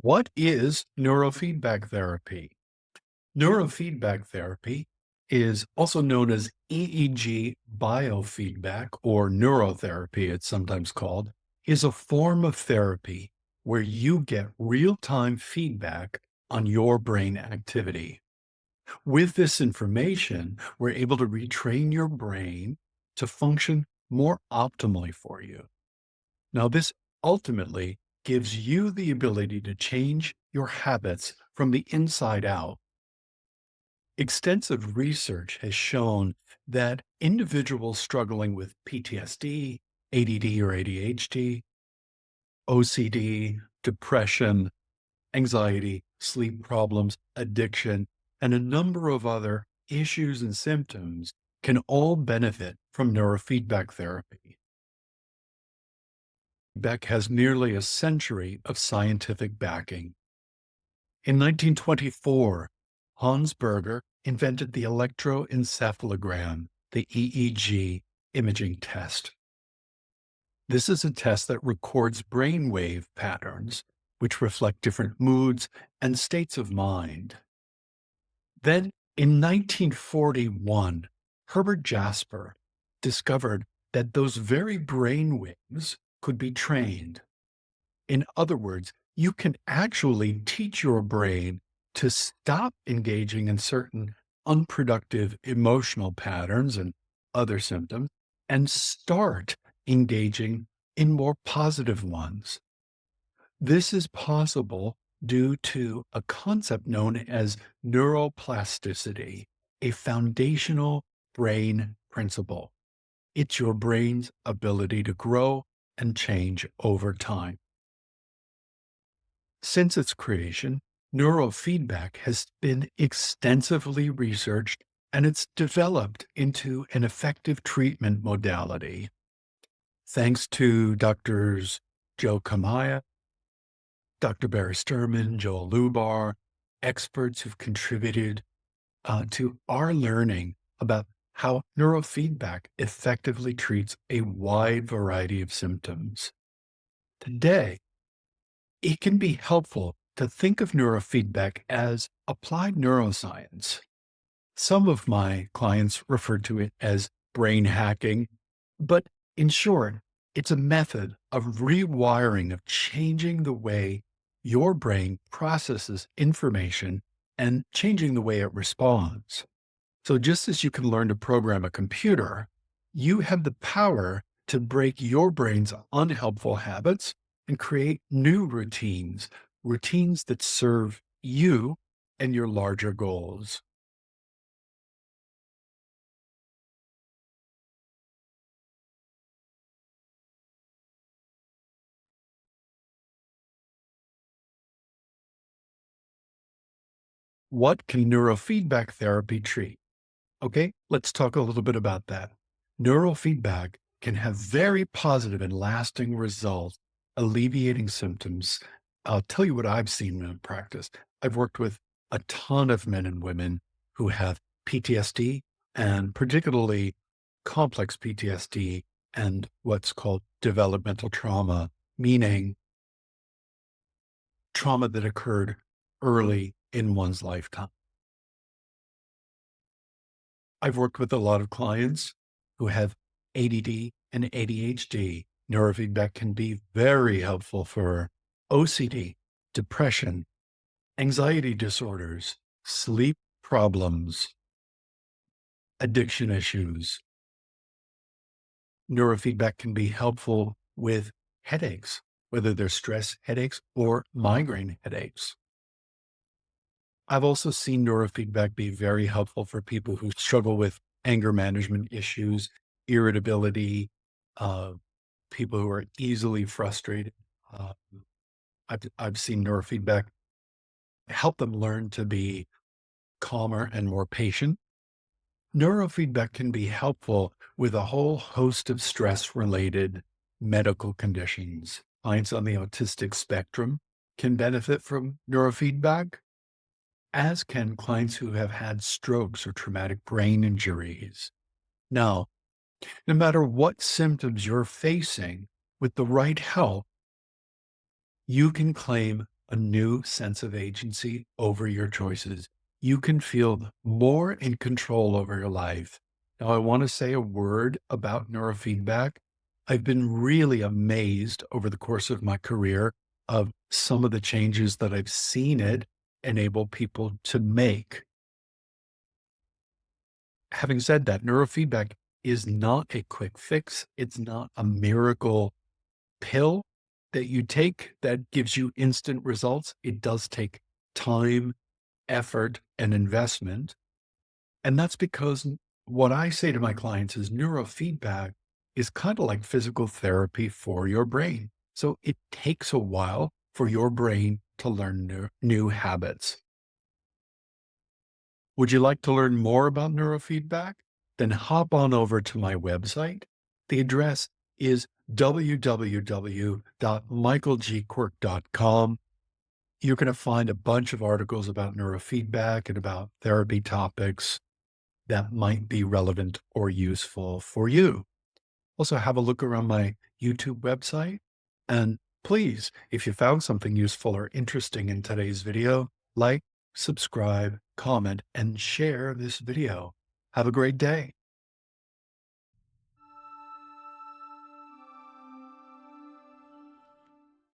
What is neurofeedback therapy? Neurofeedback therapy is also known as EEG biofeedback or neurotherapy, it's sometimes called, is a form of therapy where you get real time feedback on your brain activity. With this information, we're able to retrain your brain to function more optimally for you. Now, this ultimately gives you the ability to change your habits from the inside out. Extensive research has shown that individuals struggling with PTSD, ADD or ADHD, OCD, depression, anxiety, sleep problems, addiction, and a number of other issues and symptoms can all benefit from neurofeedback therapy. Beck has nearly a century of scientific backing. In 1924, Hans Berger invented the electroencephalogram, the EEG imaging test. This is a test that records brainwave patterns, which reflect different moods and states of mind. Then, in 1941, Herbert Jasper discovered that those very brainwaves could be trained. In other words, you can actually teach your brain to stop engaging in certain unproductive emotional patterns and other symptoms and start engaging in more positive ones. This is possible due to a concept known as neuroplasticity, a foundational brain principle. It's your brain's ability to grow and change over time. Since its creation, neurofeedback has been extensively researched and it's developed into an effective treatment modality. Thanks to Doctors Joe Kamiya, Dr. Barry Sturman, Joel Lubar, experts who've contributed to our learning about how neurofeedback effectively treats a wide variety of symptoms. Today, it can be helpful to think of neurofeedback as applied neuroscience. Some of my clients refer to it as brain hacking, but in short, it's a method of rewiring, of changing the way your brain processes information and changing the way it responds. So, just as you can learn to program a computer, you have the power to break your brain's unhelpful habits and create new routines, routines that serve you and your larger goals. What can neurofeedback therapy treat? Okay, let's talk a little bit about that. Neurofeedback can have very positive and lasting results, alleviating symptoms. I'll tell you what I've seen in practice. I've worked with a ton of men and women who have PTSD and particularly complex PTSD and what's called developmental trauma, meaning trauma that occurred early in one's lifetime. I've worked with a lot of clients who have ADD and ADHD. Neurofeedback can be very helpful for OCD, depression, anxiety disorders, sleep problems, addiction issues. Neurofeedback can be helpful with headaches, whether they're stress headaches or migraine headaches. I've also seen neurofeedback be very helpful for people who struggle with anger management issues, irritability, uh, people who are easily frustrated. Uh, I've seen neurofeedback help them learn to be calmer and more patient. Neurofeedback can be helpful with a whole host of stress related medical conditions. Clients on the autistic spectrum can benefit from neurofeedback, as can clients who have had strokes or traumatic brain injuries. Now, no matter what symptoms you're facing, with the right help, you can claim a new sense of agency over your choices. You can feel more in control over your life. Now, I want to say a word about neurofeedback. I've been really amazed over the course of my career of some of the changes that I've seen it enable people to make. Having said that, neurofeedback is not a quick fix. It's not a miracle pill that you take that gives you instant results. It does take time, effort, and investment. And that's because what I say to my clients is neurofeedback is kind of like physical therapy for your brain. So it takes a while for your brain to learn new habits. Would you like to learn more about neurofeedback? Then hop on over to my website. The address is www.michaelgquirk.com. You're going to find a bunch of articles about neurofeedback and about therapy topics that might be relevant or useful for you. Also, have a look around my YouTube website. And please, if you found something useful or interesting in today's video, like, subscribe, comment, and share this video. Have a great day.